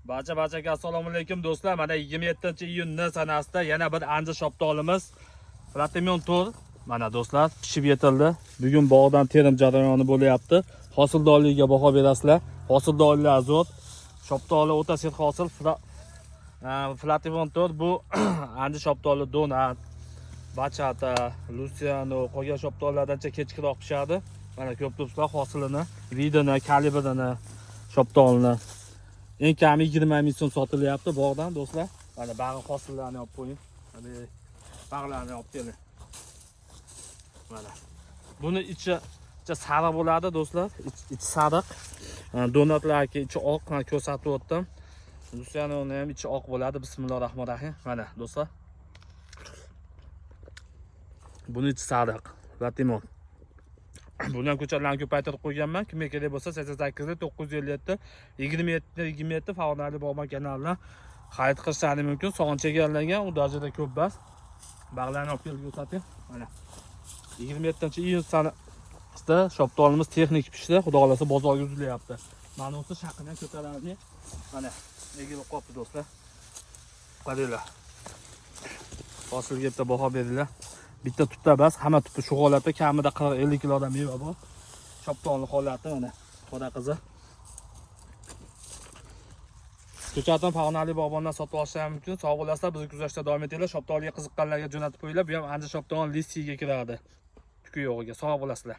Barchaga assalomu alaykum do'stlar. Mana 27-iyun sanasida yana bir anji shoptolimiz Platinum Tour. Mana do'stlar, pishib yetildi. Bugun bog'dan terim jarayoni bo'lyapti. Hosildorligiga baho berasizlar. Hosildorlik zo'r. Shoptoli o'ta set hosil. Platinum Tour bu anji shoptoli Donat, Bachata, Luciano, qolgan shoptollardancha kechkiroq pishadi. Mana ko'p do'stlar hosilini, vidini, kalibrini, shoptolini eng kami 20 ming so'm sotilyapti bog'dan do'stlar. Mana bag'i hosillarni olib qo'ying. Mana bag'larni olib keling. Mana. Buni ichi sariq bo'ladi do'stlar. Ichi sariq. Donatlarga ichi oq, ko'rsatib o'tdim. Luciano'ni ham ichi oq bo'ladi. Bismillahirrohmanirrohim. Mana do'stlar. Buni ichi sariq va timon. Buni ham ko'chatlarni ko'paytirib qo'yganman. Kimga kerak bo'lsa 88 957 27 Favorali bog'man kanalidan xarid qilishingiz mumkin. Sog'in chegarlangan, u darajada ko'p bas. Bag'larni olib kelib ko'rsating. Mana 27-iyun sanasida shoptolimiz texnik pishdi. Xudo xolasa bozorga uzilyapti. Mana o'sha shaqini ko'taradi. Mana egilib qolibdi do'stlar. Qaranglar. Hosilga bitta baho beringlar. Bitta tutta bas, hamma tupi shu holatda, kamida 40-50 kilodan meva bor. Shoptolning holati mana, qora qizi. Ko'chatdan Favorali bog'bondan sotib olishingiz mumkin. Sog' bo'lasizlar, bizni kuzatishda davom etinglar. Shoptolga qiziqqanlarga jo'natib qo'yinglar. Bu ham ancha shopton listiga kiradi. Tuki yo'g'iga. Sog' bo'lasizlar.